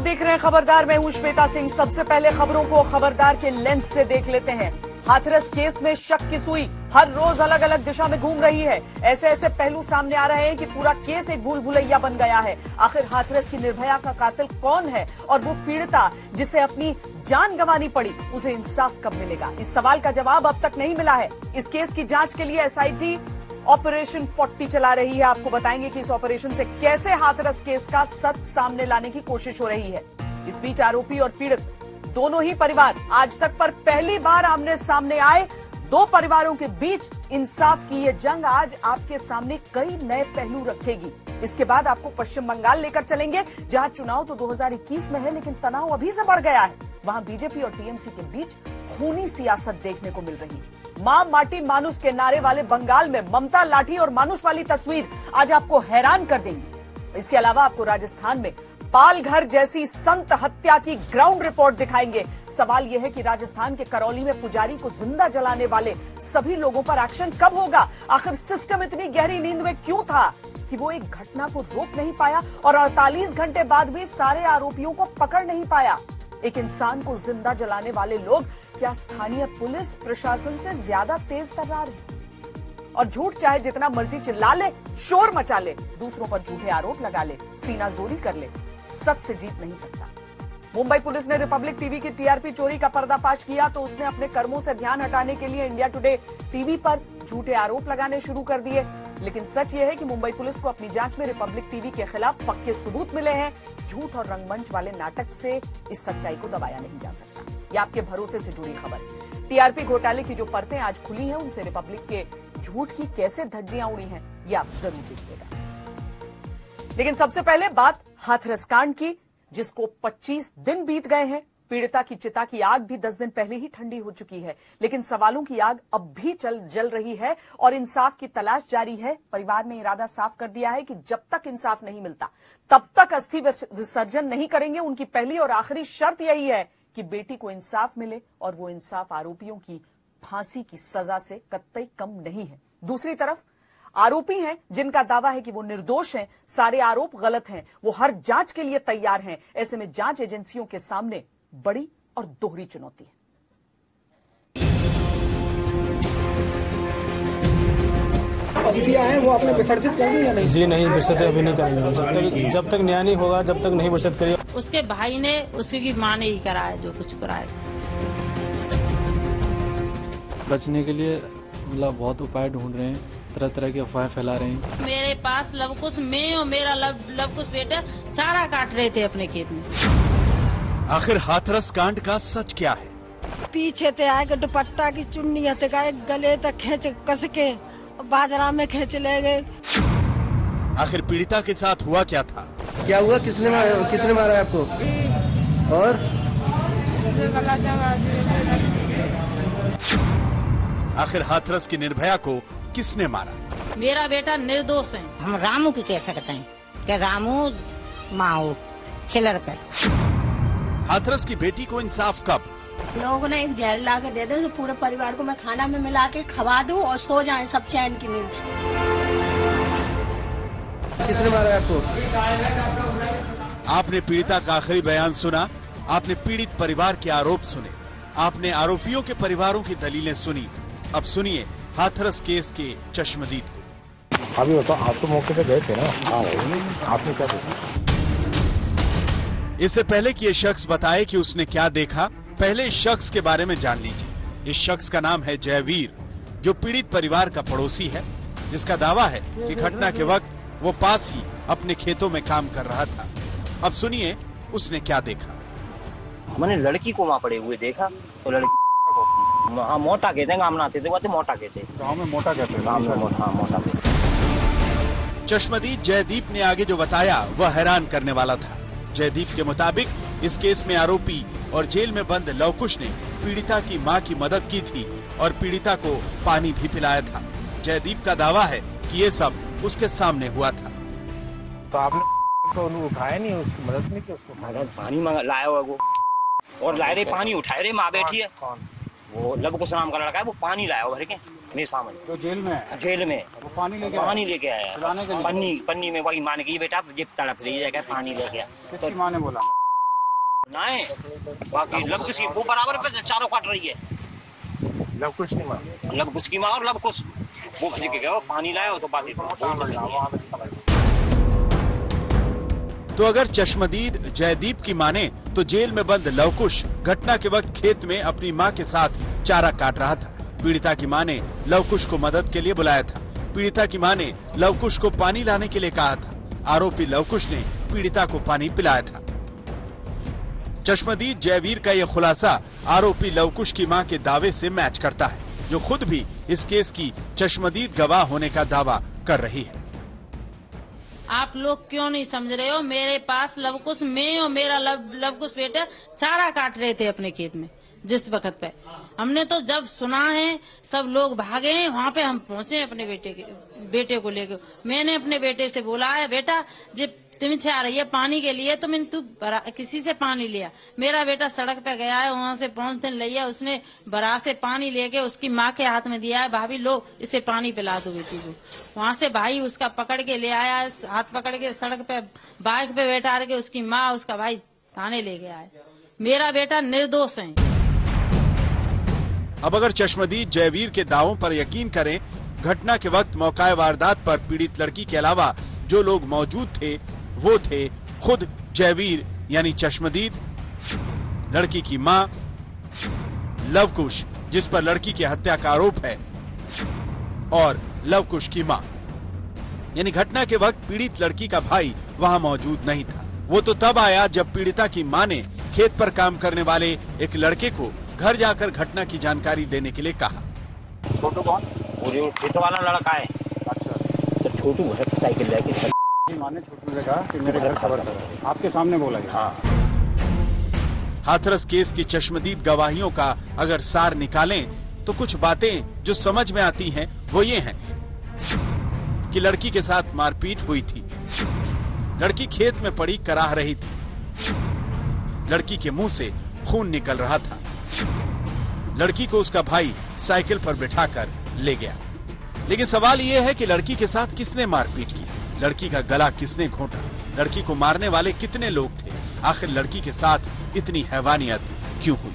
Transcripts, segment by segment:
देख रहे हैं खबरदार, मैं हूं श्वेता सिंह। सबसे पहले खबरों को खबरदार के लेंस से देख लेते हैं। हाथरस केस में शक की सुई हर रोज अलग अलग दिशा में घूम रही है। ऐसे ऐसे पहलू सामने आ रहे हैं कि पूरा केस एक भूल भुलैया बन गया है। आखिर हाथरस की निर्भया का कातिल कौन है और वो पीड़िता जिसे अपनी जान गंवानी पड़ी, उसे इंसाफ कब मिलेगा? इस सवाल का जवाब अब तक नहीं मिला है। इस केस की जांच के लिए एसआईटी ऑपरेशन 40 चला रही है। आपको बताएंगे कि इस ऑपरेशन से कैसे हाथरस केस का सच सामने लाने की कोशिश हो रही है। इस बीच आरोपी और पीड़ित दोनों ही परिवार आज तक पर पहली बार आमने सामने आए। दो परिवारों के बीच इंसाफ की ये जंग आज आपके सामने कई नए पहलू रखेगी। इसके बाद आपको पश्चिम बंगाल लेकर चलेंगे, जहां चुनाव तो 2021 में है, लेकिन तनाव अभी से बढ़ गया है। वहां बीजेपी और टीएमसी के बीच खूनी सियासत देखने को मिल रही है। मां माटी मानुष के नारे वाले बंगाल में ममता लाठी और मानुष वाली तस्वीर आज आपको हैरान कर देंगी। इसके अलावा आपको राजस्थान में पालघर जैसी संत हत्या की ग्राउंड रिपोर्ट दिखाएंगे। सवाल यह है कि राजस्थान के करौली में पुजारी को जिंदा जलाने वाले सभी लोगों पर एक्शन कब होगा? आखिर सिस्टम इतनी गहरी नींद में क्यों था कि वो एक घटना को रोक नहीं पाया और 48 घंटे बाद भी सारे आरोपियों को पकड़ नहीं पाया? एक इंसान को जिंदा जलाने वाले लोग क्या स्थानीय पुलिस प्रशासन से ज्यादा तेज तर्रार है? और झूठ चाहे जितना मर्जी चिल्ला ले, शोर मचा ले, दूसरों पर झूठे आरोप लगा ले, सीना जोरी कर ले, सच से जीत नहीं सकता। मुंबई पुलिस ने रिपब्लिक टीवी की टीआरपी चोरी का पर्दाफाश किया तो उसने अपने कर्मों से ध्यान हटाने के लिए इंडिया टुडे टीवी पर झूठे आरोप लगाने शुरू कर दिए। लेकिन सच यह है कि मुंबई पुलिस को अपनी जांच में रिपब्लिक टीवी के खिलाफ पक्के सबूत मिले हैं। झूठ और रंगमंच वाले नाटक से इस सच्चाई को दबाया नहीं जा सकता। यह आपके भरोसे से जुड़ी खबर। टीआरपी घोटाले की जो परतें आज खुली हैं, उनसे रिपब्लिक के झूठ की कैसे धज्जियां उड़ी हैं, ये आप जरूर देखिएगा। लेकिन सबसे पहले बात हाथरस कांड की, जिसको 25 दिन बीत गए हैं। पीड़िता की चिता की आग भी 10 दिन पहले ही ठंडी हो चुकी है, लेकिन सवालों की आग अब भी जल रही है और इंसाफ की तलाश जारी है। परिवार ने इरादा साफ कर दिया है कि जब तक इंसाफ नहीं मिलता तब तक अस्थि विसर्जन नहीं करेंगे। उनकी पहली और आखिरी शर्त यही है कि बेटी को इंसाफ मिले और वो इंसाफ आरोपियों की फांसी की सजा से कतई कम नहीं है। दूसरी तरफ आरोपी हैं जिनका दावा है कि वो निर्दोष हैं, सारे आरोप गलत हैं, वो हर जांच के लिए तैयार हैं। ऐसे में जांच एजेंसियों के सामने बड़ी और दोहरी चुनौती है। अस्थियां हैं वो आपने विसर्जित कर दी या नहीं? जी नहीं, विसर्जित अभी नहीं करेंगे। जब तक न्याय नहीं होगा, जब तक नहीं विसर्जित करिए। उसके भाई ने, उसकी मां ने ही कराया जो कुछ कराया। बचने के लिए मतलब बहुत उपाय ढूंढ रहे हैं, तरह तरह की अफवाहें फैला रहे हैं। मेरे पास लवकुश में और मेरा लवकुश बेटा चारा काट रहे थे अपने खेत में। आखिर हाथरस कांड का सच क्या है? पीछे ते आए दुपट्टा की चुन्नी हथे का गले तक खींच कस के बाजरा में खींच ले गए। आखिर पीड़िता के साथ हुआ क्या था? क्या हुआ? किसने मारा आपको? और आखिर हाथरस की निर्भया को किसने मारा? मेरा बेटा निर्दोष है। हम रामू की कह सकते हैं कि रामू माओ खिलर पे। हाथरस की बेटी को इंसाफ कब? लोगों ने एक जहर ला के दे दे तो पूरे परिवार को मैं खाना में मिला के खवा दूं और सो जाएं सब चैन की नींद। किसने मारा आपको? आपने पीड़िता का आखिरी बयान सुना, आपने पीड़ित परिवार के आरोप सुने, आपने आरोपियों के परिवारों की दलीलें सुनी। अब सुनिए हाथरस केस के चश्मदीद को। अभी बताओ, आप तो मौके पे गए थे ना? आपने क्या देखा? इससे पहले कि ये शख्स बताए कि उसने क्या देखा, पहले इस शख्स के बारे में जान लीजिए। इस शख्स का नाम है जयवीर, जो पीड़ित परिवार का पड़ोसी है, जिसका दावा है कि घटना के वक्त वो पास ही अपने खेतों में काम कर रहा था। अब सुनिए उसने क्या देखा। मैंने लड़की को वहाँ पड़े हुए देखा तो लड़की हाँ मोटा कहते हैं, गाँव आते थे वो मोटा कहते हैं, गाँव में मोटा कहते हैं, गाँव में मोटा कहते हैं। चश्मदीद जयदीप ने आगे जो बताया वह हैरान करने वाला था। जयदीप के मुताबिक इस केस में आरोपी और जेल में बंद लवकुश ने पीड़िता की मां की मदद की थी और पीड़िता को पानी भी पिलाया था। जयदीप का दावा है कि ये सब उसके सामने हुआ था। तो आपने तो उठाया नहीं, उसकी मदद नहीं की? उसको पानी लाया हुआ वो और लाए रे पानी उठाए रे, माँ बैठी है। वो लवकुश नाम का लड़का है, वो पानी लाया भर के मेरे सामने। तो जेल में वो पानी लेके आया पन्नी में। वही मान के बेटा ये तड़प रही है, पानी लेके आया। किसकी माँ ने बोला? नहीं बाकी लवकुश की वो बराबर पे चारों काट रही है। लवकुश की माँ, लवकुश की माँ और लवकुश वो खिंच के गया, पानी लाया तो बाकी तो अगर चश्मदीद जयदीप की माने तो जेल में बंद लवकुश घटना के वक्त खेत में अपनी मां के साथ चारा काट रहा था। पीड़िता की मां ने लवकुश को मदद के लिए बुलाया था। पीड़िता की मां ने लवकुश को पानी लाने के लिए कहा था। आरोपी लवकुश ने पीड़िता को पानी पिलाया था। चश्मदीद जयवीर का यह खुलासा आरोपी लवकुश की मां के दावे से मैच करता है, जो खुद भी इस केस की चश्मदीद गवाह होने का दावा कर रही है। आप लोग क्यों नहीं समझ रहे हो? मेरे पास लवकुश, मैं और मेरा लवकुश बेटा चारा काट रहे थे अपने खेत में। जिस वक्त पे हमने तो जब सुना है सब लोग भागे हैं, वहाँ पे हम पहुँचे अपने बेटे को लेकर। मैंने अपने बेटे से बोला है, बेटा जब तुम से आ रही है पानी के लिए तो मैंने तू किसी से पानी लिया। मेरा बेटा सड़क पे गया है, वहाँ से पहुँचने लिया, उसने बरा से पानी लेके उसकी माँ के हाथ में दिया है, भाभी लो इसे पानी पिला दो बेटी को। वहाँ से भाई उसका पकड़ के ले आया, हाथ पकड़ के सड़क पे बाइक पे बैठा के उसकी माँ उसका भाई थाने ले गया है। मेरा बेटा निर्दोष है। अब अगर चश्मदीद जयवीर के दावों पर यकीन करें, घटना के वक्त मौका वारदात पर पीड़ित लड़की के अलावा जो लोग मौजूद थे वो थे खुद जयवीर यानी चश्मदीद, लड़की की मां, लवकुश जिस पर लड़की की हत्या का आरोप है और लवकुश की मां। यानी घटना के वक्त पीड़ित लड़की का भाई वहां मौजूद नहीं था। वो तो तब आया जब पीड़िता की मां ने खेत पर काम करने वाले एक लड़के को घर जाकर घटना की जानकारी देने के लिए कहा। छोटू कौन? वो जो खेत वाला लड़का है। अच्छा, तो छोटू घर साइकिल लेके माने छोटू ने कहा कि मेरे घर खबर करो, आपके सामने बोला गया। हाँ। हाथरस केस की चश्मदीद गवाहियों का अगर सार निकालें तो कुछ बातें जो समझ में आती हैं वो ये हैं कि लड़की के साथ मारपीट हुई थी, लड़की खेत में पड़ी कराह रही थी, लड़की के मुंह से खून निकल रहा था, लड़की को उसका भाई साइकिल पर बिठाकर ले गया। लेकिन सवाल ये है कि लड़की के साथ किसने मारपीट की, लड़की का गला किसने घोंटा, लड़की को मारने वाले कितने लोग थे, आखिर लड़की के साथ इतनी हैवानियत क्यों हुई?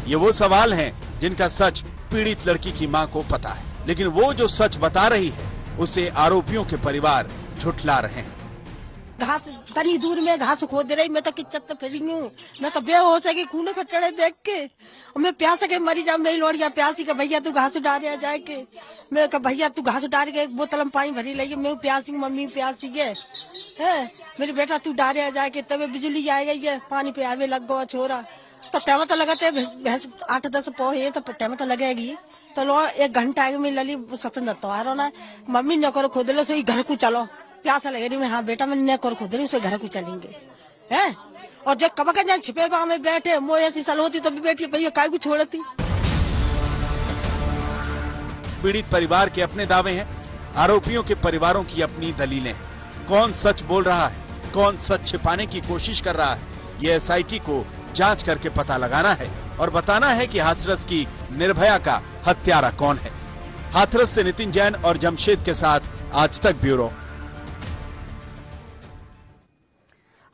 ये वो सवाल हैं जिनका सच पीड़ित लड़की की मां को पता है, लेकिन वो जो सच बता रही है उसे आरोपियों के परिवार झुठला रहे हैं। घास तनी दूर में घास खोद रही, मैं तो किच्चत फिर हूँ, मैं तो बेहोश है कि खून को चढ़े देख के मैं प्यास के मरी जाऊँ। मेरी लोड़िया प्यासी का भैया तू घास डाल जाए के, मैं कहा भैया तू घास डाल के एक बोतल में पानी भरी ली, मैं प्यासी मम्मी प्यासी है मेरे बेटा तू डाल जाए के, तब बिजली आएगा ये पानी पे आवे लग गो छोरा। तो टाइम तो लगाते भैंस 8-10 पोहे तो टाइम तो लगेगी, तो लो 1 घंटा में लली स्वतंत्र तो आ रहा ना, मम्मी न करो खोद लो सो घर को चलो प्यासा लगे रही। मैं हाँ बेटा मैं न कर खोद रही सो घर को चलेंगे है। और जब कब का छिपे बाह में बैठे मोह ऐसी साल होती तो भी बेटी भैया काय को छोड़ती। पीड़ित परिवार के अपने दावे हैं, आरोपियों के परिवारों की अपनी दलीलें। कौन सच बोल रहा है, कौन सच छिपाने की कोशिश कर रहा है, ये एसआईटी को जांच करके पता लगाना है और बताना है कि हाथरस की निर्भया का हत्यारा कौन है। हाथरस से नितिन जैन और जमशेद के साथ आज तक ब्यूरो।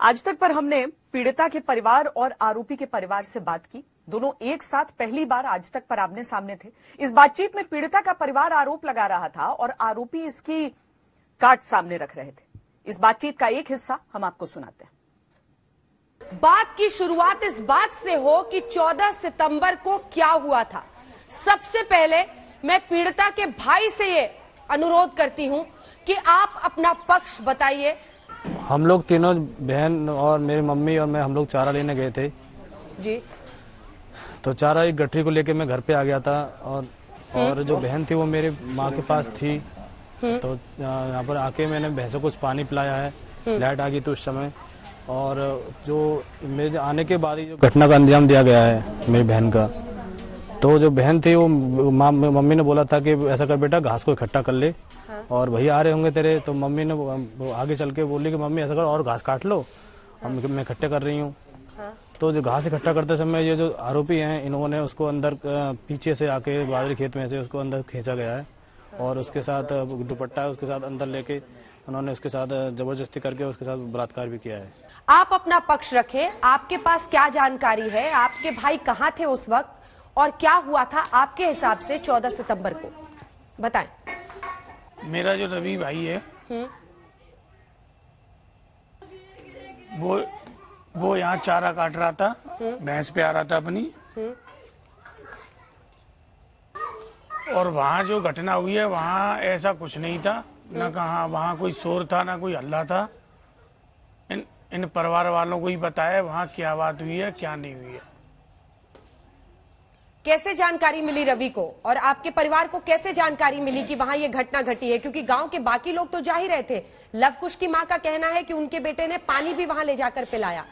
आज तक पर हमने पीड़िता के परिवार और आरोपी के परिवार से बात की। दोनों एक साथ पहली बार आज तक पर आमने सामने थे। इस बातचीत में पीड़िता का परिवार आरोप लगा रहा था और आरोपी इसकी काट सामने रख रहे थे। इस बातचीत का एक हिस्सा हम आपको सुनाते हैं। बात की शुरुआत इस बात से हो कि 14 सितंबर को क्या हुआ था। सबसे पहले मैं पीड़िता के भाई से ये अनुरोध करती हूं कि आप अपना पक्ष बताइए। हम लोग तीनों बहन और मेरी मम्मी और मैं हम लोग चारा लेने गए थे जी। तो चारा एक गठरी को लेके मैं घर पे आ गया था और जो बहन थी वो मेरी माँ के पास थी। तो यहाँ पर आके मैंने भैंसों को कुछ पानी पिलाया है। लाइट आ गई थी उस समय, और जो मेरे आने के बाद ही जो घटना का अंजाम दिया गया है मेरी बहन का, तो जो बहन थी वो मम्मी ने बोला था कि ऐसा कर बेटा घास को इकट्ठा कर ले और भैया आ रहे होंगे तेरे। तो मम्मी ने आगे चल के बोली कि मम्मी ऐसा कर और घास काट लो, मैं इकट्ठे कर रही हूँ। तो जो घास इकट्ठा करते समय ये जो आरोपी हैं इन्होंने उसको अंदर पीछे से आके बाजरे खेत में से उसको अंदर खींचा गया है और उसके साथ दुपट्टा है उसके साथ अंदर लेके उन्होंने उसके साथ जबरदस्ती करके उसके साथ बलात्कार भी किया है। आप अपना पक्ष रखें, आपके पास क्या जानकारी है, आपके भाई कहां थे उस वक्त और क्या हुआ था आपके हिसाब से 14 सितंबर को, बताएं। मेरा जो रवि भाई है वो यहाँ चारा काट रहा था, भैंस पे आ रहा था अपनी, और वहाँ जो घटना हुई है वहाँ ऐसा कुछ नहीं था, न कहा वहाँ कोई शोर था ना कोई हल्ला था। इन परिवार वालों को ही बताया वहाँ क्या बात हुई है क्या नहीं हुई है। कैसे जानकारी मिली रवि को और आपके परिवार को कैसे जानकारी मिली कि वहां ये घटना घटी है? क्योंकि गांव के बाकी लोग तो जा ही रहे थे। लवकुश की मां का कहना है कि उनके बेटे ने पानी भी वहां ले जाकर पिलाया।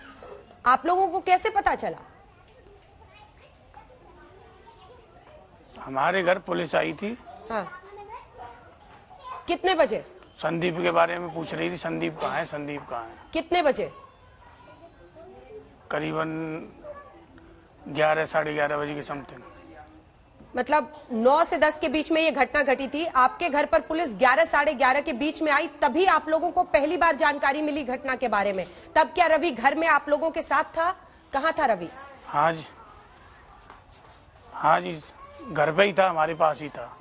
आप लोगों को कैसे पता चला? हमारे घर पुलिस आई थी। हाँ। कितने बजे? संदीप के बारे में पूछ रही थी, संदीप कहाँ है, संदीप कहाँ है। कितने बजे? करीबन 11 साढ़े 11 बजे के समथिंग। मतलब 9 से 10 के बीच में ये घटना घटी थी। आपके घर पर पुलिस 11 साढ़े 11 के बीच में आई, तभी आप लोगों को पहली बार जानकारी मिली घटना के बारे में। तब क्या रवि घर में आप लोगों के साथ था? कहाँ था रवि? हाँ जी, घर पे ही था, हमारे पास ही था।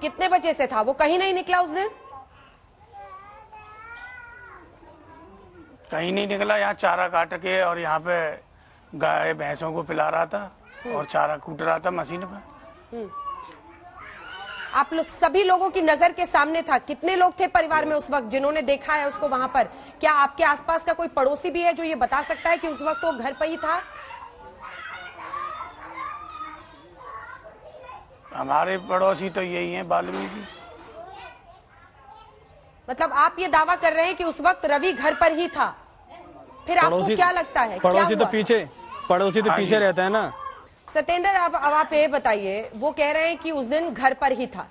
कितने बजे से था? वो कहीं नहीं निकला उस दिन? कहीं नहीं निकला, यहाँ चारा काट के और यहाँ पे गाय भैंसों को पिला रहा था और चारा कूट रहा था मशीन पे। आप लोग सभी लोगों की नजर के सामने था। कितने लोग थे परिवार में उस वक्त जिन्होंने देखा है उसको वहां पर? क्या आपके आसपास का कोई पड़ोसी भी है जो ये बता सकता है कि उस वक्त वो घर पर ही था? हमारे पड़ोसी तो यही हैं, वाल्मीकि। मतलब आप ये दावा कर रहे हैं कि उस वक्त रवि घर पर ही था। फिर आपको क्या लगता है? पड़ोसी तो पीछे रहता है ना। सत्येंद्र, अब आप ये बताइए, वो कह रहे हैं कि उस दिन घर पर ही था,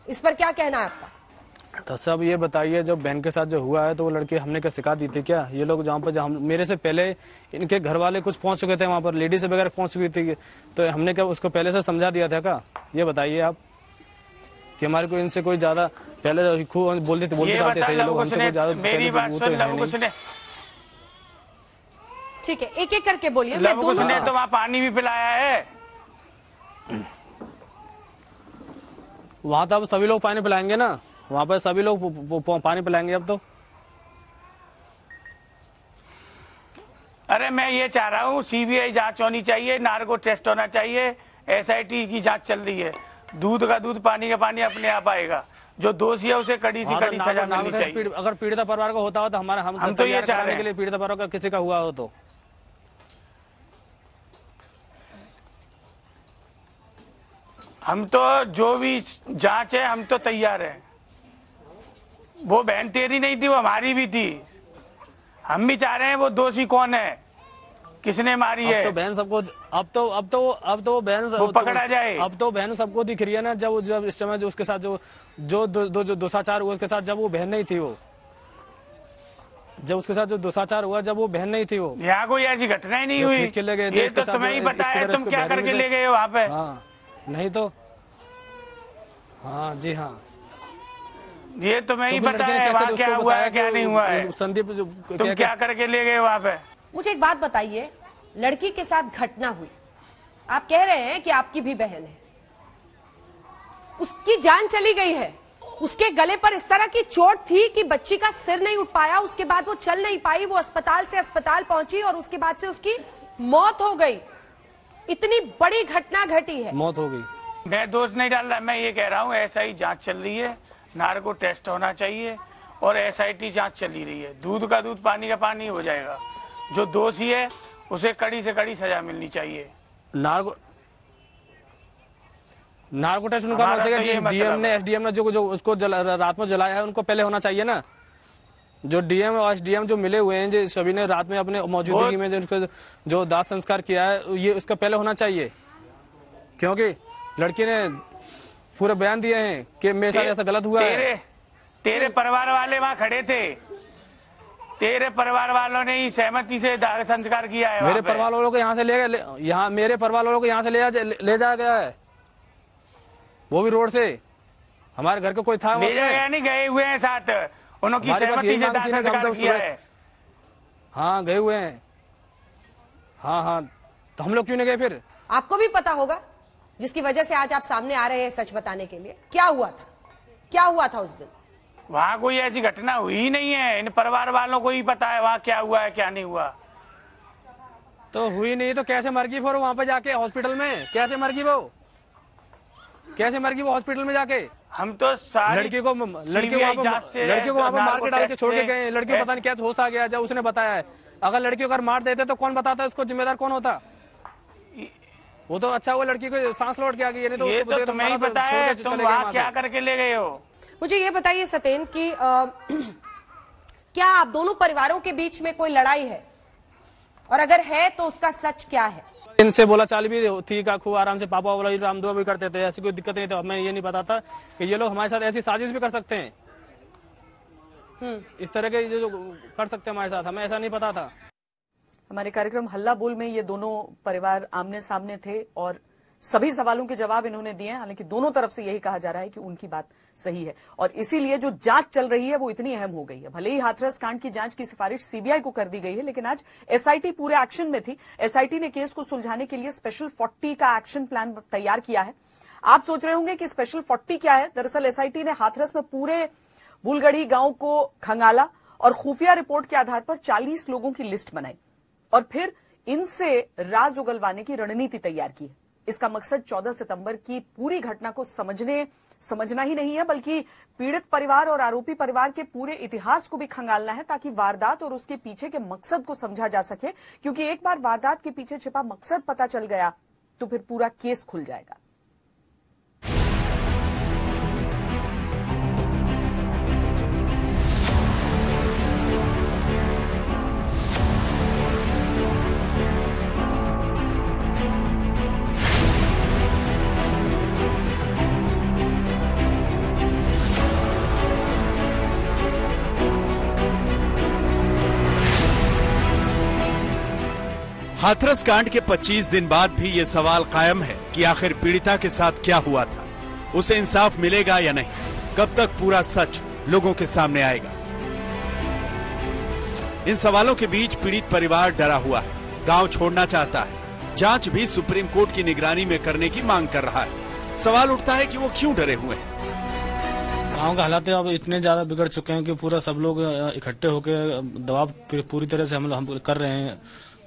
इस पर क्या कहना है आपका? तो सब ये बताइए, जब बहन के साथ जो हुआ है तो वो लड़के हमने क्या सिखा दी थी क्या? ये लोग जहाँ पर मेरे से पहले इनके घर वाले कुछ पहुंच चुके थे वहां पर, लेडीज वगैरह पहुंच चुकी थी, तो हमने क्या उसको पहले से समझा दिया था क्या? ये बताइए आप कि हमारे को इनसे कोई ज्यादा पहले खूब बोलते चाहते थे ये लोग, हमसे कोई ज्यादा। ठीक है, एक एक करके बोलिए। उसने तो वहाँ पानी भी पिलाया है। वहाँ तो अब सभी लोग पानी पिलाएंगे ना, वहाँ पर सभी लोग पानी पिलाएंगे अब तो। अरे मैं ये चाह रहा हूँ सीबीआई जांच होनी चाहिए, नार्को टेस्ट होना चाहिए, एसआईटी की जांच चल रही है। दूध का दूध, पानी का पानी अपने आप आएगा। जो दोषी है उसे कड़ी से कड़ी सजा मिलनी चाहिए। अगर पीड़िता परिवार का होता हो तो हम तो ये चाहने के लिए पीड़िता परिवार का किसी का हुआ हो तो हम तो जो भी जांच है हम तो तैयार हैं। वो बहन तेरी नहीं थी, वो हमारी भी थी। हम भी चाह रहे हैं वो दोषी कौन है, किसने मारी है। अब तो बहन सबको अब तो बहन पकड़ा जाए। अब तो बहन सबको दिख रही है ना। जब इस समय जो उसके साथ जो दुष्टाचार हुआ उसके साथ, जब वो बहन नहीं थी, वो जब उसके साथ जो दुष्टाचार हुआ जब वो बहन नहीं थी, वो यहाँ कोई ऐसी घटना ही नहीं हुई। ये तो तुम्हें ही पता है, तुम क्या करके ले गए वहाँ पे। हाँ नहीं तो, हाँ जी हाँ, ये तुम्हें ही पता है वहाँ क्या हुआ है क्या नहीं हुआ है। संदीप तुम क्या करके ले गए वहाँ पे? मुझे एक बात बताइए, लड़की के साथ घटना हुई, आप कह रहे हैं कि आपकी भी बहन है, उसकी जान चली गई है, उसके गले पर इस तरह की चोट थी कि बच्ची का सिर नहीं उठ पाया, उसके बाद वो चल नहीं पाई, वो अस्पताल से अस्पताल पहुंची और उसके बाद से उसकी मौत हो गई। इतनी बड़ी घटना घटी है, मौत हो गई। मैं दोष नहीं डाल रहा, मैं ये कह रहा हूँ ऐसा ही जांच चल रही है, नार्को टेस्ट होना चाहिए और एसआईटी जांच चली रही है। दूध का दूध, पानी का पानी हो जाएगा। जो दोषी है उसे कड़ी से कड़ी सजा मिलनी चाहिए। नार्को टेस्ट उनका होना चाहिए। डीएम ने, एसडीएम ने जो उसको रात में जलाया है, उनको पहले होना चाहिए ना। जो डीएम और एसडीएम जो मिले हुए हैं, जो सभी ने रात में अपने मौजूदगी में जो दाह संस्कार किया है, ये उसका पहले होना चाहिए। क्योंकि लड़की ने पूरे बयान दिए हैं कि मेरे साथ ऐसा गलत हुआ है। तेरे परिवार वाले वहाँ खड़े थे, तेरे परिवार वालों ने ही सहमति से दाह संस्कार किया है। मेरे परिवार वालों को यहाँ से मेरे परिवार वालों को यहाँ से ले जाया गया है, वो भी रोड से। हमारे घर का कोई था ले जाया नहीं, गए हुए हैं साथ, उनकी सहमति से दाह संस्कार किया है। हाँ गए हुए हैं। हाँ, तो हम लोग क्यों नहीं गए फिर? आपको भी पता होगा, जिसकी वजह से आज आप सामने आ रहे हैं सच बताने के लिए। क्या हुआ था उस दिन? वहाँ कोई ऐसी घटना हुई ही नहीं है। इन परिवार वालों को ही पता है वहाँ क्या हुआ है क्या नहीं हुआ। तो हुई नहीं तो कैसे मर गई फिर वहाँ पे जाके हॉस्पिटल में? कैसे मर गई वो हॉस्पिटल में जाके? हम तो सारी लड़की को वहाँ पे मार के डाल के छोड़ के गए। लड़की को पता नहीं कैसे होश आ गया, जब उसने बताया है। अगर लड़की को अगर मार देते तो कौन बताता, उसको जिम्मेदार कौन होता? वो तो अच्छा, वो लड़की को सांस लौट के आ गई, नहीं तो ये तो तुम्हें ही पता है, तुम वहाँ क्या करके ले गए हो। मुझे ये बताइए सतेन कि क्या आप दोनों परिवारों के बीच में कोई लड़ाई है, और अगर है तो उसका सच क्या है? इनसे बोला चाल भी थी का खूब आराम से, पापा बोला राम दुआ भी करते थे, ऐसी कोई दिक्कत नहीं थी। हमें ये नहीं पता था कि ये लोग हमारे साथ ऐसी साजिश भी कर सकते हैं, इस तरह के जो कर सकते हैं हमारे साथ, हमें ऐसा नहीं पता था। हमारे कार्यक्रम हल्ला बोल में ये दोनों परिवार आमने सामने थे और सभी सवालों के जवाब इन्होंने दिए हैं। हालांकि दोनों तरफ से यही कहा जा रहा है कि उनकी बात सही है, और इसीलिए जो जांच चल रही है वो इतनी अहम हो गई है। भले ही हाथरस कांड की जांच की सिफारिश सीबीआई को कर दी गई है, लेकिन आज एसआईटी पूरे एक्शन में थी। एसआईटी ने केस को सुलझाने के लिए स्पेशल 40 का एक्शन प्लान तैयार किया है। आप सोच रहे होंगे कि स्पेशल 40 क्या है। दरअसल एसआईटी ने हाथरस में पूरे बुलगढ़ी गांव को खंगाला और खुफिया रिपोर्ट के आधार पर 40 लोगों की लिस्ट बनाई और फिर इनसे राज उगलवाने की रणनीति तैयार की है। इसका मकसद 14 सितंबर की पूरी घटना को समझना ही नहीं है, बल्कि पीड़ित परिवार और आरोपी परिवार के पूरे इतिहास को भी खंगालना है, ताकि वारदात और उसके पीछे के मकसद को समझा जा सके। क्योंकि एक बार वारदात के पीछे छिपा मकसद पता चल गया तो फिर पूरा केस खुल जाएगा। हाथरस कांड के 25 दिन बाद भी ये सवाल कायम है कि आखिर पीड़िता के साथ क्या हुआ था, उसे इंसाफ मिलेगा या नहीं, कब तक पूरा सच लोगों के सामने आएगा। इन सवालों के बीच पीड़ित परिवार डरा हुआ है, गांव छोड़ना चाहता है, जांच भी सुप्रीम कोर्ट की निगरानी में करने की मांग कर रहा है। सवाल उठता है कि वो क्यों डरे हुए हैं। गाँव के हालात अब इतने ज्यादा बिगड़ चुके हैं कि पूरा सब लोग इकट्ठे होकर दबाव पूरी तरह से हम कर रहे हैं,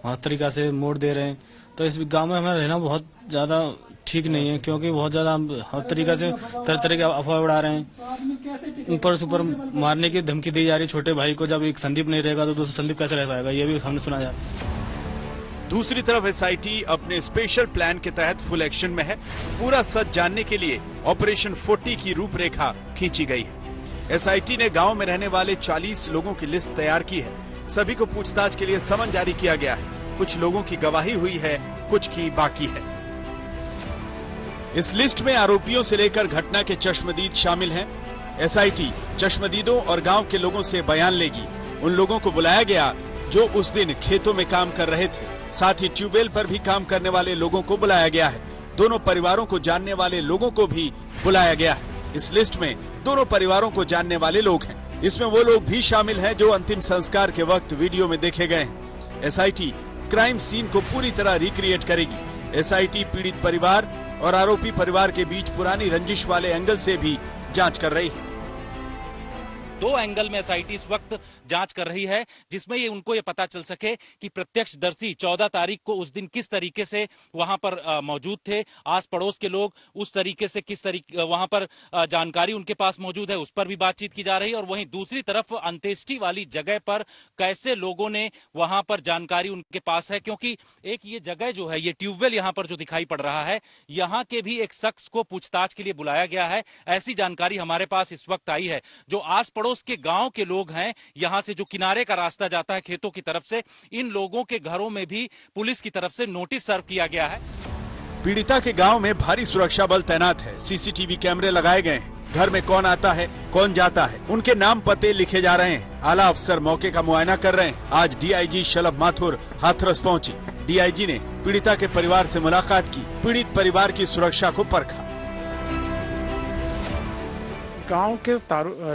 हर तरीका से मोड़ दे रहे हैं। तो इस गांव में हमें रहना बहुत ज्यादा ठीक नहीं है, क्योंकि बहुत ज्यादा हर तरीका से तरह के अफवाह उड़ा रहे हैं। ऊपर से ऊपर मारने की धमकी दी जा रही है छोटे भाई को। जब एक संदीप नहीं रहेगा तो दूसरा संदीप कैसे रह पाएगा, ये भी हमने सुना जा। दूसरी तरफ एसआईटी अपने स्पेशल प्लान के तहत फुल एक्शन में है। पूरा सच जानने के लिए ऑपरेशन 40 की रूपरेखा खींची गई है। एसआईटी ने गाँव में रहने वाले 40 लोगों की लिस्ट तैयार की है। सभी को पूछताछ के लिए समन जारी किया गया है। कुछ लोगों की गवाही हुई है, कुछ की बाकी है। इस लिस्ट में आरोपियों से लेकर घटना के चश्मदीद शामिल हैं। एसआईटी चश्मदीदों और गांव के लोगों से बयान लेगी। उन लोगों को बुलाया गया जो उस दिन खेतों में काम कर रहे थे। साथ ही ट्यूबवेल पर भी काम करने वाले लोगों को बुलाया गया है। दोनों परिवारों को जानने वाले लोगों को भी बुलाया गया है। इस लिस्ट में दोनों परिवारों को जानने वाले लोग हैं। इसमें वो लोग भी शामिल हैं जो अंतिम संस्कार के वक्त वीडियो में देखे गए हैं। एसआईटी क्राइम सीन को पूरी तरह रिक्रिएट करेगी। एसआईटी पीड़ित परिवार और आरोपी परिवार के बीच पुरानी रंजिश वाले एंगल से भी जांच कर रही है। दो एंगल में एसआईटी इस वक्त जांच कर रही है, जिसमें ये उनको ये पता चल सके कि प्रत्यक्षदर्शी 14 तारीख को उस दिन किस तरीके से वहां पर मौजूद थे। आस पड़ोस के लोग उस तरीके से किस तरीके वहां पर जानकारी उनके पास मौजूद है, उस पर भी बातचीत की जा रही है। और वहीं दूसरी तरफ अंत्येष्टि वाली जगह पर कैसे लोगों ने वहां पर जानकारी उनके पास है, क्योंकि एक ये जगह जो है, ये ट्यूबवेल यहाँ पर जो दिखाई पड़ रहा है, यहाँ के भी एक शख्स को पूछताछ के लिए बुलाया गया है। ऐसी जानकारी हमारे पास इस वक्त आई है। जो आस पड़ोस के गांव के लोग हैं, यहां से जो किनारे का रास्ता जाता है खेतों की तरफ से, इन लोगों के घरों में भी पुलिस की तरफ से नोटिस सर्व किया गया है। पीड़िता के गांव में भारी सुरक्षा बल तैनात है। सीसीटीवी कैमरे लगाए गए हैं। घर में कौन आता है, कौन जाता है, उनके नाम पते लिखे जा रहे हैं। आला अफसर मौके का मुआयना कर रहे हैं। आज डीआईजी शलभ माथुर हाथरस पहुंची। डीआईजी ने पीड़िता के परिवार से मुलाकात की, पीड़ित परिवार की सुरक्षा को परखा। गांव के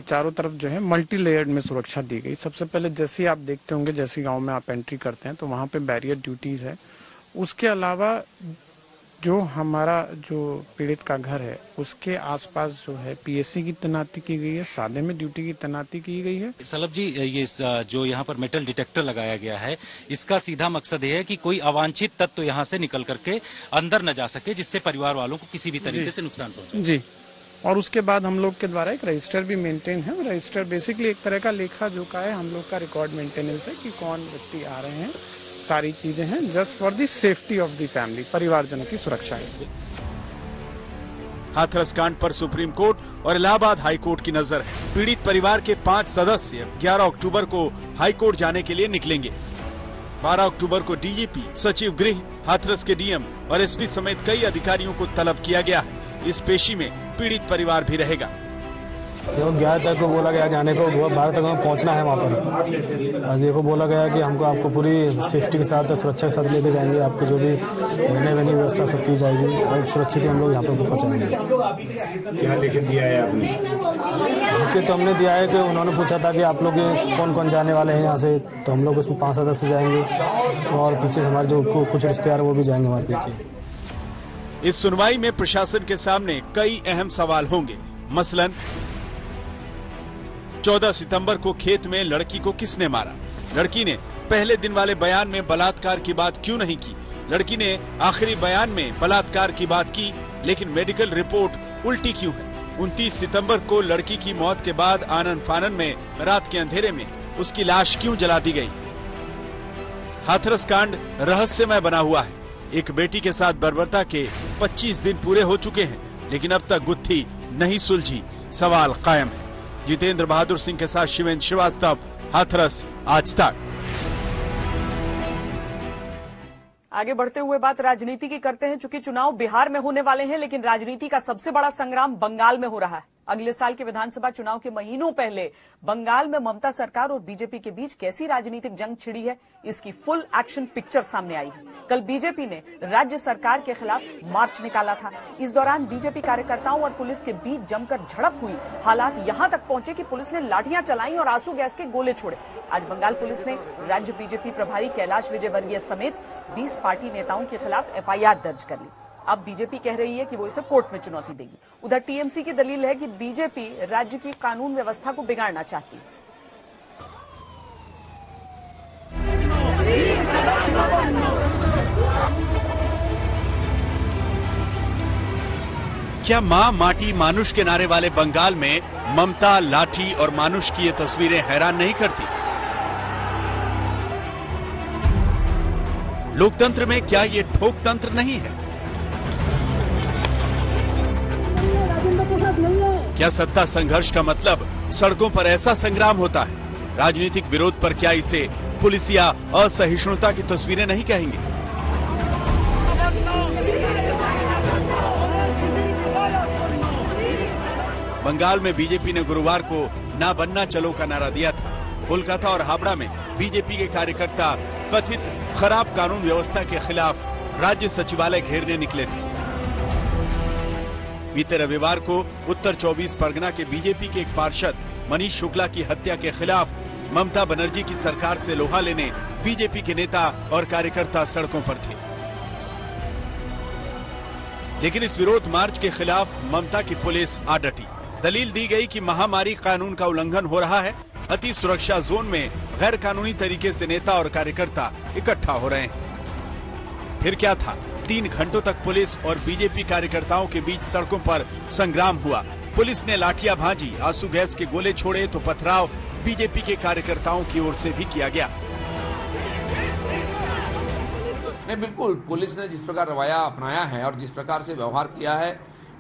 चारों तरफ जो है मल्टी लेयर्ड में सुरक्षा दी गई। सबसे पहले जैसे आप देखते होंगे, जैसे गांव में आप एंट्री करते हैं तो वहां पे बैरियर ड्यूटीज है। उसके अलावा जो हमारा जो पीड़ित का घर है उसके आसपास जो है पीएससी की तैनाती की गई है, सादे में ड्यूटी की तैनाती की गई है। सलभ जी, ये जो यहाँ पर मेटल डिटेक्टर लगाया गया है, इसका सीधा मकसद ये है कि कोई अवांछित तत्व यहाँ से निकल करके अंदर न जा सके, जिससे परिवार वालों को किसी भी तरीके से नुकसान पहुंचे। जी, और उसके बाद हम लोग के द्वारा एक रजिस्टर भी मेंटेन है। रजिस्टर बेसिकली एक तरह का लेखा जोखा है, हम लोग का रिकॉर्ड मेंटेनेंस है कि कौन व्यक्ति आ रहे हैं, सारी चीजें हैं just for the safety of the family, परिवारजनों की सुरक्षा है। हाथरस कांड पर सुप्रीम कोर्ट और इलाहाबाद हाई कोर्ट की नजर है। पीड़ित परिवार के 5 सदस्य 11 अक्टूबर को हाई कोर्ट जाने के लिए निकलेंगे। 12 अक्टूबर को डीजीपी, सचिव गृह, हाथरस के डीएम और एसपी समेत कई अधिकारियों को तलब किया गया है। इस पेशी में पीड़ित परिवार भी रहेगा। तो 11 तक को बोला गया जाने को, 12 तक हमें पहुंचना है वहाँ पर। आज देखो बोला गया कि हमको आपको पूरी सेफ्टी के साथ, सुरक्षा के साथ लेके जाएंगे, आपको जो भी रहने वहने व्यवस्था सब की जाएगी और सुरक्षित हम लोग यहाँ पर पहुँचाएंगे। क्या लिख दिया है आपने? लिख तो हमने दिया है कि उन्होंने पूछा था कि आप लोग कौन कौन जाने वाले हैं यहाँ से, तो हम लोग उसमें 5 सदस्य जाएंगे और पीछे से हमारे जो कुछ रिश्तेदार वो भी जाएंगे हमारे पीछे। इस सुनवाई में प्रशासन के सामने कई अहम सवाल होंगे। मसलन 14 सितंबर को खेत में लड़की को किसने मारा? लड़की ने पहले दिन वाले बयान में बलात्कार की बात क्यों नहीं की? लड़की ने आखिरी बयान में बलात्कार की बात की, लेकिन मेडिकल रिपोर्ट उल्टी क्यों है? 29 सितंबर को लड़की की मौत के बाद आनन फानन में रात के अंधेरे में उसकी लाश क्यों जला दी गई? हाथरस कांड रहस्यमय बना हुआ है। एक बेटी के साथ बर्बरता के 25 दिन पूरे हो चुके हैं, लेकिन अब तक गुत्थी नहीं सुलझी। सवाल कायम है। जितेंद्र बहादुर सिंह के साथ शिवेंद्र श्रीवास्तव, हाथरस, आज तक। आगे बढ़ते हुए बात राजनीति की करते हैं। चूंकि चुनाव बिहार में होने वाले हैं, लेकिन राजनीति का सबसे बड़ा संग्राम बंगाल में हो रहा है। अगले साल के विधानसभा चुनाव के महीनों पहले बंगाल में ममता सरकार और बीजेपी के बीच कैसी राजनीतिक जंग छिड़ी है, इसकी फुल एक्शन पिक्चर सामने आई है। कल बीजेपी ने राज्य सरकार के खिलाफ मार्च निकाला था। इस दौरान बीजेपी कार्यकर्ताओं और पुलिस के बीच जमकर झड़प हुई। हालात यहां तक पहुंचे कि पुलिस ने लाठियां चलाई और आंसू गैस के गोले छोड़े। आज बंगाल पुलिस ने राज्य बीजेपी प्रभारी कैलाश विजयवर्गीय समेत 20 पार्टी नेताओं के खिलाफ एफआईआर दर्ज कर ली। अब बीजेपी कह रही है कि वो इसे कोर्ट में चुनौती देगी। उधर टीएमसी की दलील है कि बीजेपी राज्य की कानून व्यवस्था को बिगाड़ना चाहती है। क्या मां माटी मानुष के नारे वाले बंगाल में ममता, लाठी और मानुष की ये तस्वीरें हैरान नहीं करती? लोकतंत्र में क्या ये ठोक तंत्र नहीं है? क्या सत्ता संघर्ष का मतलब सड़कों पर ऐसा संग्राम होता है? राजनीतिक विरोध पर क्या इसे पुलिसिया असहिष्णुता की तस्वीरें नहीं कहेंगे? बंगाल में बीजेपी ने गुरुवार को ना बनना चलो का नारा दिया था। कोलकाता और हावड़ा में बीजेपी के कार्यकर्ता कथित खराब कानून व्यवस्था के खिलाफ राज्य सचिवालय घेरने निकले थे। बीते रविवार को उत्तर 24 परगना के बीजेपी के एक पार्षद मनीष शुक्ला की हत्या के खिलाफ ममता बनर्जी की सरकार से लोहा लेने बीजेपी के नेता और कार्यकर्ता सड़कों पर थे। लेकिन इस विरोध मार्च के खिलाफ ममता की पुलिस आ डटी। दलील दी गई कि महामारी कानून का उल्लंघन हो रहा है। अति सुरक्षा जोन में गैर कानूनी तरीके से नेता और कार्यकर्ता इकट्ठा हो रहे हैं। फिर क्या था? 3 घंटों तक पुलिस और बीजेपी कार्यकर्ताओं के बीच सड़कों पर संग्राम हुआ। पुलिस ने लाठियां भांजी, आंसू गैस के गोले छोड़े तो पथराव बीजेपी के कार्यकर्ताओं की ओर से भी किया गया। नहीं, बिल्कुल पुलिस ने जिस प्रकार रवैया अपनाया है और जिस प्रकार से व्यवहार किया है,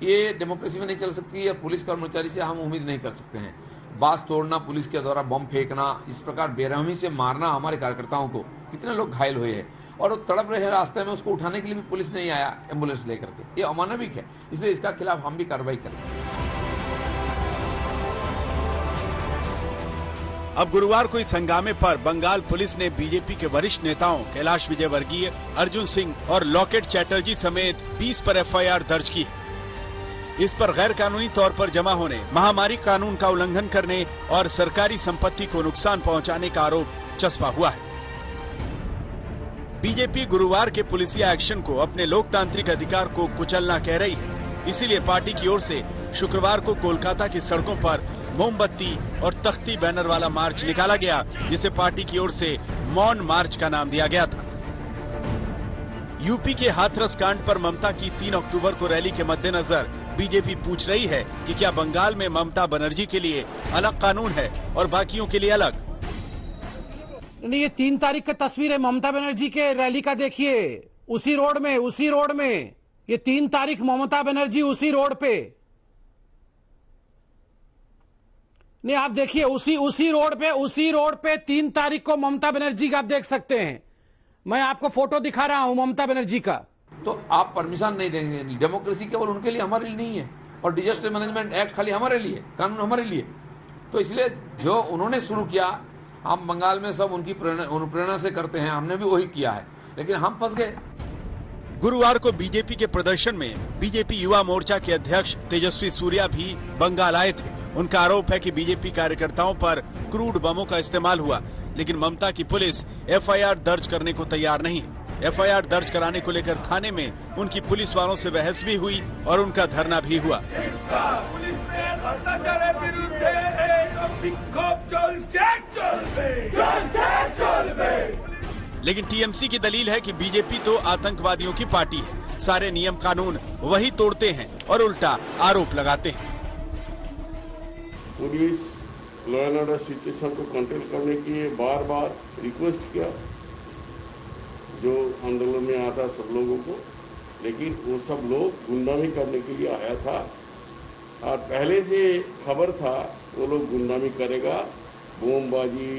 ये डेमोक्रेसी में नहीं चल सकती है। पुलिस कर्मचारी से हम उम्मीद नहीं कर सकते हैं। बास तोड़ना, पुलिस के द्वारा बम फेंकना, इस प्रकार बेरहमी से मारना हमारे कार्यकर्ताओं को, कितने लोग घायल हुए हैं और वो तड़प रहे रास्ते में, उसको उठाने के लिए भी पुलिस नहीं आया एम्बुलेंस लेकर के। ये अमानविक है, इसलिए इसका खिलाफ हम भी कार्रवाई करेंगे। अब गुरुवार को इस हंगामे पर बंगाल पुलिस ने बीजेपी के वरिष्ठ नेताओं कैलाश विजयवर्गीय, अर्जुन सिंह और लॉकेट चैटर्जी समेत 20 पर एफआईआर दर्ज की। इस पर गैर कानूनी तौर पर जमा होने, महामारी कानून का उल्लंघन करने और सरकारी संपत्ति को नुकसान पहुंचाने का आरोप चस्पा हुआ है। बीजेपी गुरुवार के पुलिसिया एक्शन को अपने लोकतांत्रिक अधिकार को कुचलना कह रही है। इसीलिए पार्टी की ओर से शुक्रवार को कोलकाता की सड़कों पर मोमबत्ती और तख्ती बैनर वाला मार्च निकाला गया, जिसे पार्टी की ओर से मौन मार्च का नाम दिया गया था। यूपी के हाथरस कांड पर ममता की 3 अक्टूबर को रैली के मद्देनजर बीजेपी पूछ रही है कि क्या बंगाल में ममता बनर्जी के लिए अलग कानून है और बाकियों के लिए अलग। नहीं, ये 3 तारीख की तस्वीर है ममता बनर्जी के रैली का, देखिए उसी रोड में ये 3 तारीख ममता बनर्जी उसी रोड पे। नहीं, आप देखिए उसी रोड पे 3 तारीख को ममता बनर्जी का आप देख सकते हैं। मैं आपको फोटो दिखा रहा हूं ममता बनर्जी का। तो आप परमिशन नहीं देंगे। डेमोक्रेसी केवल उनके लिए, हमारे लिए नहीं है। और डिजास्टर मैनेजमेंट एक्ट खाली हमारे लिए, कानून हमारे लिए। तो इसलिए जो उन्होंने शुरू किया, हम बंगाल में सब उनकी अनुप्रेरणा से करते हैं, हमने भी वही किया है, लेकिन हम फंस गए। गुरुवार को बीजेपी के प्रदर्शन में बीजेपी युवा मोर्चा के अध्यक्ष तेजस्वी सूर्या भी बंगाल आए थे। उनका आरोप है कि बीजेपी कार्यकर्ताओं पर क्रूड बमों का इस्तेमाल हुआ, लेकिन ममता की पुलिस एफआईआर दर्ज करने को तैयार नहीं है। एफआईआर दर्ज कराने को लेकर थाने में उनकी पुलिस वालों से बहस भी हुई और उनका धरना भी हुआ। लेकिन टीएमसी की दलील है कि बीजेपी तो आतंकवादियों की पार्टी है, सारे नियम कानून वही तोड़ते हैं और उल्टा आरोप लगाते हैं। Police law and order situation को कंट्रोल करने के लिए बार बार रिक्वेस्ट किया जो आंदोलन में आता सब लोगों को, लेकिन वो सब लोग गुंडामी करने के लिए आया था और पहले से खबर था वो लोग गुंडामी करेगा, बोमबाजी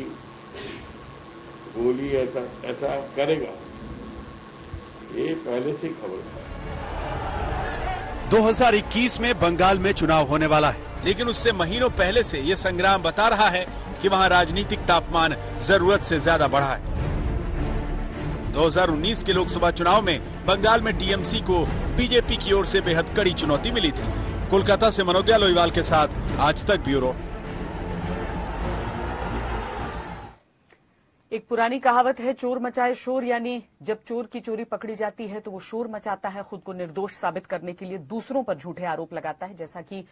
गोली ऐसा करेगा, ये पहले से खबर था। 2021 में बंगाल में चुनाव होने वाला है, लेकिन उससे महीनों पहले से ये संग्राम बता रहा है कि वहां राजनीतिक तापमान जरूरत से ज्यादा बढ़ा है। 2019 के लोकसभा चुनाव में बंगाल में टीएमसी को बीजेपी की ओर से बेहद कड़ी चुनौती मिली थी। कोलकाता से मनोज लोईवाल के साथ आज तक ब्यूरो। एक पुरानी कहावत है, चोर मचाए शोर, यानी जब चोर की चोरी पकड़ी जाती है तो वो शोर मचाता है, खुद को निर्दोष साबित करने के लिए दूसरों पर झूठे आरोप लगाता है, जैसा कि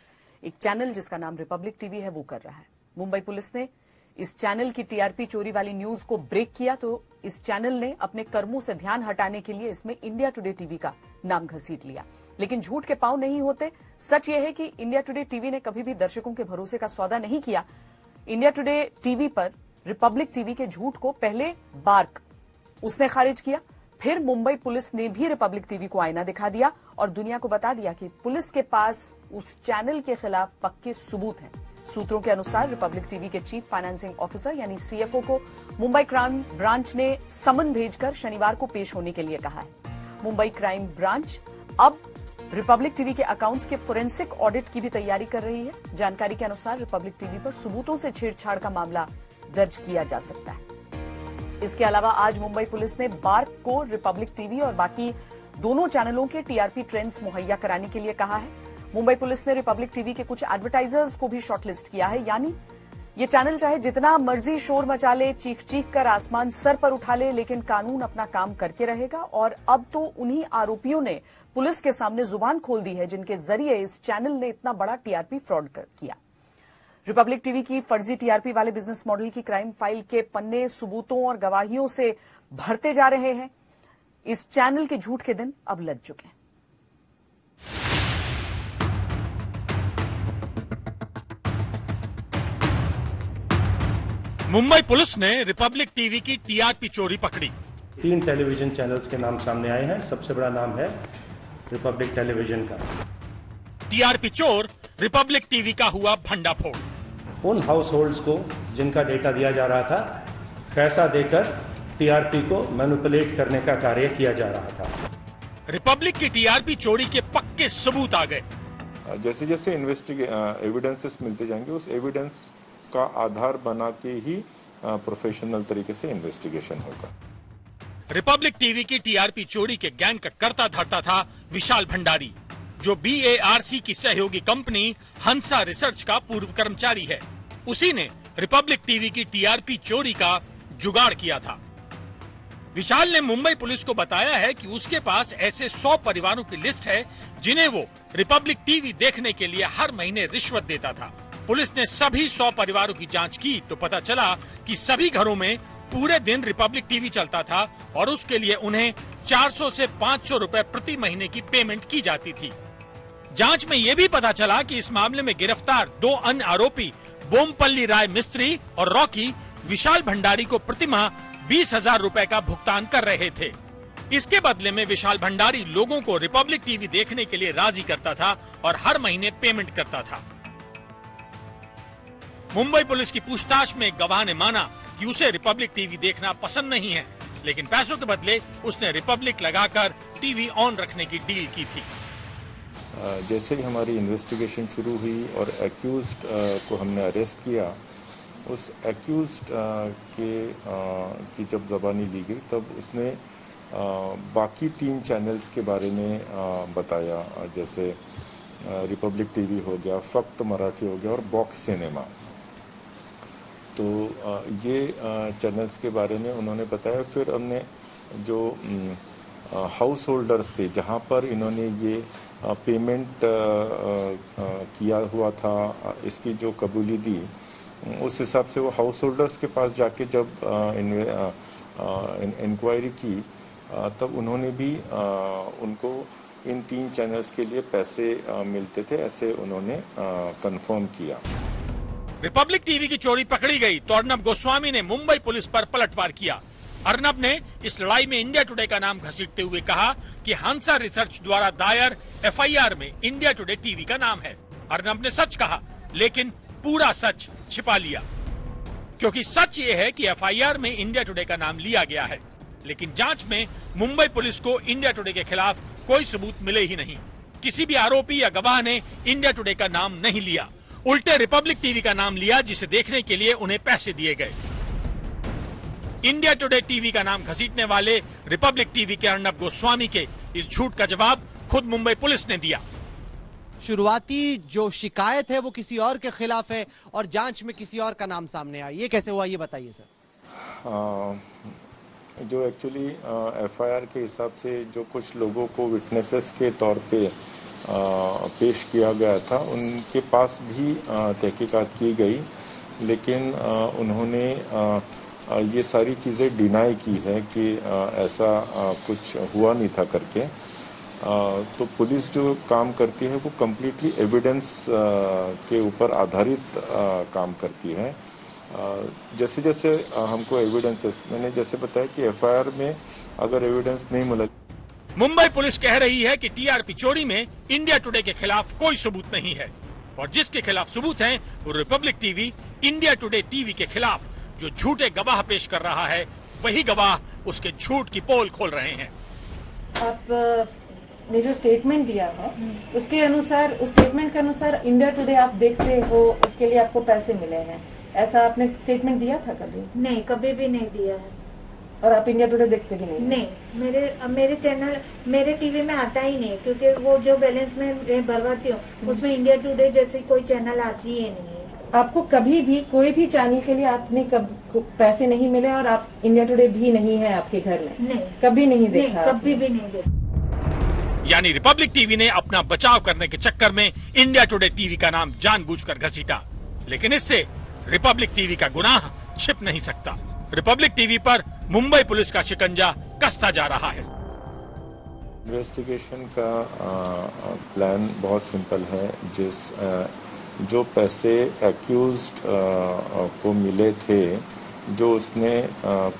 एक चैनल जिसका नाम रिपब्लिक टीवी है वो कर रहा है। मुंबई पुलिस ने इस चैनल की टीआरपी चोरी वाली न्यूज को ब्रेक किया तो इस चैनल ने अपने कर्मों से ध्यान हटाने के लिए इसमें इंडिया टुडे टीवी का नाम घसीट लिया। लेकिन झूठ के पांव नहीं होते। सच यह है कि इंडिया टुडे टीवी ने कभी भी दर्शकों के भरोसे का सौदा नहीं किया। इंडिया टुडे टीवी पर रिपब्लिक टीवी के झूठ को पहले बार्क उसने खारिज किया, फिर मुंबई पुलिस ने भी रिपब्लिक टीवी को आईना दिखा दिया और दुनिया को बता दिया कि पुलिस के पास उस चैनल के खिलाफ पक्के सबूत हैं। सूत्रों के अनुसार रिपब्लिक टीवी के चीफ फाइनेंसिंग ऑफिसर यानी सीएफओ को मुंबई क्राइम ब्रांच ने समन भेजकर शनिवार को पेश होने के लिए कहा है। मुंबई क्राइम ब्रांच अब रिपब्लिक टीवी के अकाउंट्स के फोरेंसिक ऑडिट की भी तैयारी कर रही है। जानकारी के अनुसार रिपब्लिक टीवी पर सबूतों से छेड़छाड़ का मामला दर्ज किया जा सकता है। इसके अलावा आज मुंबई पुलिस ने बार्क को रिपब्लिक टीवी और बाकी दोनों चैनलों के टीआरपी ट्रेंड्स मुहैया कराने के लिए कहा है। मुंबई पुलिस ने रिपब्लिक टीवी के कुछ एडवर्टाइजर्स को भी शॉर्टलिस्ट किया है, यानी ये चैनल चाहे जितना मर्जी शोर मचा ले, चीख चीख कर आसमान सर पर उठा ले, लेकिन कानून अपना काम करके रहेगा। और अब तो उन्हीं आरोपियों ने पुलिस के सामने जुबान खोल दी है जिनके जरिए इस चैनल ने इतना बड़ा टीआरपी फ्रॉड किया। रिपब्लिक टीवी की फर्जी टीआरपी वाले बिजनेस मॉडल की क्राइम फाइल के पन्ने सबूतों और गवाहियों से भरते जा रहे हैं। इस चैनल के झूठ के दिन अब लग चुके हैं। मुंबई पुलिस ने रिपब्लिक टीवी की टीआरपी चोरी पकड़ी। 3 टेलीविजन चैनल्स के नाम सामने आए हैं। सबसे बड़ा नाम है रिपब्लिक टेलीविजन का। टीआरपी चोर रिपब्लिक टीवी का हुआ भंडाफोड़। उन हाउस होल्ड्स को जिनका डेटा दिया जा रहा था, पैसा देकर टीआरपी को मैनिपुलेट करने का कार्य किया जा रहा था। रिपब्लिक की टीआरपी चोरी के पक्के सबूत आ गए। जैसे जैसे एविडेंसेस मिलते जाएंगे, उस एविडेंस का आधार बना के ही प्रोफेशनल तरीके से इन्वेस्टिगेशन होगा। रिपब्लिक टीवी की टीआरपी चोरी के गैंग का कर्ता धर्ता था विशाल भंडारी। जो BARC की सहयोगी कंपनी हंसा रिसर्च का पूर्व कर्मचारी है। उसी ने रिपब्लिक टीवी की TRP चोरी का जुगाड़ किया था। विशाल ने मुंबई पुलिस को बताया है कि उसके पास ऐसे 100 परिवारों की लिस्ट है जिन्हें वो रिपब्लिक टीवी देखने के लिए हर महीने रिश्वत देता था। पुलिस ने सभी 100 परिवारों की जांच की तो पता चला कि सभी घरों में पूरे दिन रिपब्लिक टीवी चलता था और उसके लिए उन्हें 400 से 500 रुपए प्रति महीने की पेमेंट की जाती थी। जांच में ये भी पता चला कि इस मामले में गिरफ्तार 2 अन्य आरोपी बोमपल्ली राय मिस्त्री और रॉकी विशाल भंडारी को प्रतिमाह 20,000 रुपए का भुगतान कर रहे थे। इसके बदले में विशाल भंडारी लोगों को रिपब्लिक टीवी देखने के लिए राजी करता था और हर महीने पेमेंट करता था। मुंबई पुलिस की पूछताछ में गवाह ने माना कि उसे रिपब्लिक टीवी देखना पसंद नहीं है, लेकिन पैसों के बदले उसने रिपब्लिक लगाकर टीवी ऑन रखने की डील की थी। जैसे ही हमारी इन्वेस्टिगेशन शुरू हुई और एक्यूज्ड को हमने अरेस्ट किया, उस एक्यूज्ड की जब ज़बानी ली गई तब उसने बाकी 3 चैनल्स के बारे में बताया, जैसे रिपब्लिक टीवी हो गया, फक्त मराठी हो गया और बॉक्स सिनेमा। तो ये चैनल्स के बारे में उन्होंने बताया। फिर हमने जो हाउस होल्डर्स थे जहाँ पर इन्होंने ये पेमेंट किया हुआ था, इसकी जो कबूली दी, उस हिसाब से वो हाउस होल्डर्स के पास जाके जब इंक्वायरी की तब उन्होंने भी उनको इन 3 चैनल्स के लिए पैसे मिलते थे, ऐसे उन्होंने कंफर्म किया। रिपब्लिक टीवी की चोरी पकड़ी गई तो अर्नब गोस्वामी ने मुंबई पुलिस पर पलटवार किया। अर्नब ने इस लड़ाई में इंडिया टुडे का नाम घसीटते हुए कहा कि हंसा रिसर्च द्वारा दायर FIR में इंडिया टुडे टीवी का नाम है। अर्नब ने सच कहा, लेकिन पूरा सच छिपा लिया, क्योंकि सच ये है कि FIR में इंडिया टुडे का नाम लिया गया है, लेकिन जांच में मुंबई पुलिस को इंडिया टुडे के खिलाफ कोई सबूत मिले ही नहीं। किसी भी आरोपी या गवाह ने इंडिया टुडे का नाम नहीं लिया, उल्टे रिपब्लिक टीवी का नाम लिया, जिसे देखने के लिए उन्हें पैसे दिए गए। इंडिया टुडे टीवी का नाम घसीटने वाले रिपब्लिक टीवी के अर्नब गोस्वामी के इस झूठ का जवाब खुद मुंबई पुलिस ने दिया। शुरुआती जो शिकायत है वो किसी और के खिलाफ है और जांच में किसी और का नाम सामने आया, ये कैसे हुआ, ये बताइए सर। जो एक्चुअली FIR के हिसाब से जो कुछ लोगों को विटनेसेस के तौर पे पेश किया गया था, उनके पास भी तहकीकात की गई, लेकिन उन्होंने ये सारी चीज़ें डिनाई की है कि ऐसा कुछ हुआ नहीं था करके। तो पुलिस जो काम करती है वो कम्प्लीटली एविडेंस के ऊपर आधारित काम करती है। जैसे जैसे हमको एविडेंसेस, मैंने जैसे बताया कि FIR में अगर एविडेंस नहीं मिला। मुंबई पुलिस कह रही है कि TRP चोरी में इंडिया टुडे के खिलाफ कोई सबूत नहीं है और जिसके खिलाफ सबूत हैं वो Republic TV India today TV के खिलाफ जो झूठे गवाह पेश कर रहा है, वही गवाह उसके झूठ की पोल खोल रहे हैं। आपने जो स्टेटमेंट दिया है उसके अनुसार, उस स्टेटमेंट के अनुसार इंडिया टुडे आप देखते हो, उसके लिए आपको पैसे मिले हैं, ऐसा आपने स्टेटमेंट दिया था कभी? नहीं, कभी भी नहीं दिया है। और आप इंडिया टुडे देखते भी नहीं? नहीं, मेरे चैनल मेरे टीवी में आता ही नहीं, क्योंकि वो जो बैलेंस में भरवाती हूँ उसमें इंडिया टुडे जैसी कोई चैनल आती ही नहीं है। आपको कभी भी कोई भी चैनल के लिए आपने पैसे नहीं मिले और आप इंडिया टुडे भी नहीं है आपके घर में? नहीं, कभी नहीं देखा? कभी भी नहीं देखा। यानी रिपब्लिक टीवी ने अपना बचाव करने के चक्कर में इंडिया टुडे टीवी का नाम जानबूझकर घसीटा, लेकिन इससे रिपब्लिक टीवी का गुनाह छिप नहीं सकता। रिपब्लिक टीवी पर मुंबई पुलिस का शिकंजा कसता जा रहा है। इन्वेस्टिगेशन का प्लान बहुत सिंपल है। जो पैसे एक्यूज्ड को मिले थे, जो उसने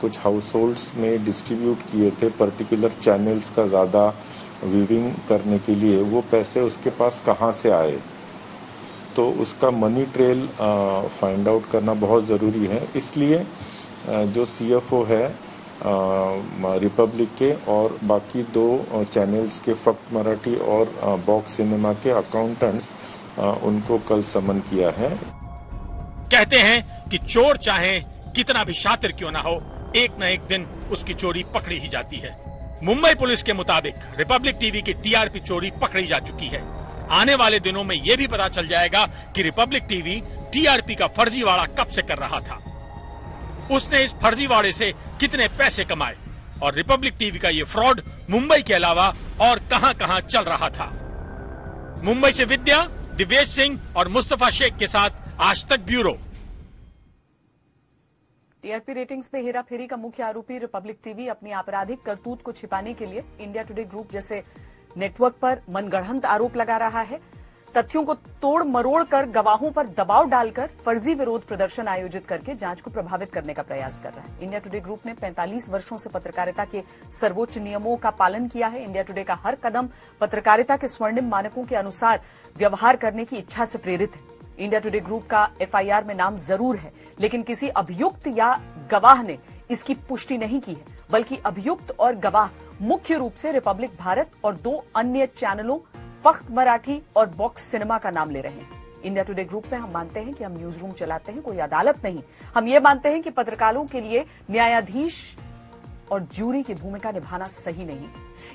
कुछ हाउस होल्ड्स में डिस्ट्रीब्यूट किए थे पर्टिकुलर चैनल्स का ज़्यादा व्यूइंग करने के लिए, वो पैसे उसके पास कहाँ से आए, तो उसका मनी ट्रेल फाइंड आउट करना बहुत ज़रूरी है। इसलिए जो CFO है रिपब्लिक के और बाकी 2 चैनल्स के फक्त मराठी और बॉक्स सिनेमा के अकाउंटेंट्स, उनको कल समन किया है। कहते हैं कि चोर चाहे कितना भी शातिर क्यों ना हो, एक न एक दिन उसकी चोरी पकड़ी ही जाती है। मुंबई पुलिस के मुताबिक रिपब्लिक टीवी की टीआरपी चोरी पकड़ी जा चुकी है। आने वाले दिनों में ये भी पता चल जाएगा कि रिपब्लिक टीवी टीआरपी का फर्जीवाड़ा कब से कर रहा था, उसने इस फर्जीवाड़े से कितने पैसे कमाए और रिपब्लिक टीवी का ये फ्रॉड मुंबई के अलावा और कहां-कहां चल रहा था। मुंबई से विद्या, दिवेश सिंह और मुस्तफा शेख के साथ आज तक ब्यूरो। टीआरपी रेटिंग्स पे हेराफेरी का मुख्य आरोपी रिपब्लिक टीवी अपनी आपराधिक करतूत को छिपाने के लिए इंडिया टुडे ग्रुप जैसे नेटवर्क पर मनगढ़ंत आरोप लगा रहा है। तथ्यों को तोड़ मरोड़ कर, गवाहों पर दबाव डालकर फर्जी विरोध प्रदर्शन आयोजित करके जांच को प्रभावित करने का प्रयास कर रहा है। इंडिया टुडे ग्रुप ने 45 वर्षों से पत्रकारिता के सर्वोच्च नियमों का पालन किया है। इंडिया टुडे का हर कदम पत्रकारिता के स्वर्णिम मानकों के अनुसार व्यवहार करने की इच्छा से प्रेरित है। इंडिया टुडे ग्रुप का एफआईआर में नाम जरूर है, लेकिन किसी अभियुक्त या गवाह ने इसकी पुष्टि नहीं की है, बल्कि अभियुक्त और गवाह मुख्य रूप से रिपब्लिक भारत और 2 अन्य चैनलों फख्त मराठी और बॉक्स सिनेमा का नाम ले रहे हैं। इंडिया टुडे ग्रुप में हम मानते हैं कि हम न्यूज रूम चलाते हैं, कोई अदालत नहीं। हम ये मानते हैं कि पत्रकारों के लिए न्यायाधीश और ज्यूरी की भूमिका निभाना सही नहीं।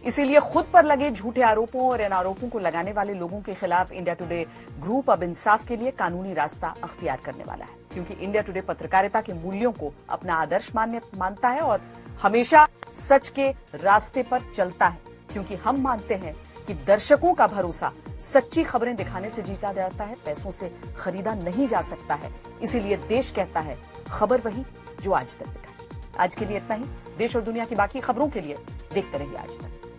इसीलिए खुद पर लगे झूठे आरोपों और इन आरोपों को लगाने वाले लोगों के खिलाफ इंडिया टुडे ग्रुप अब इंसाफ के लिए कानूनी रास्ता अख्तियार करने वाला है, क्योंकि इंडिया टुडे पत्रकारिता के मूल्यों को अपना आदर्श मानता है और हमेशा सच के रास्ते पर चलता है, क्योंकि हम मानते हैं कि दर्शकों का भरोसा सच्ची खबरें दिखाने से जीता जाता है, पैसों से खरीदा नहीं जा सकता है। इसीलिए देश कहता है खबर वही जो आज तक दिखाए। आज के लिए इतना ही। देश और दुनिया की बाकी खबरों के लिए देखते रहिए आज तक।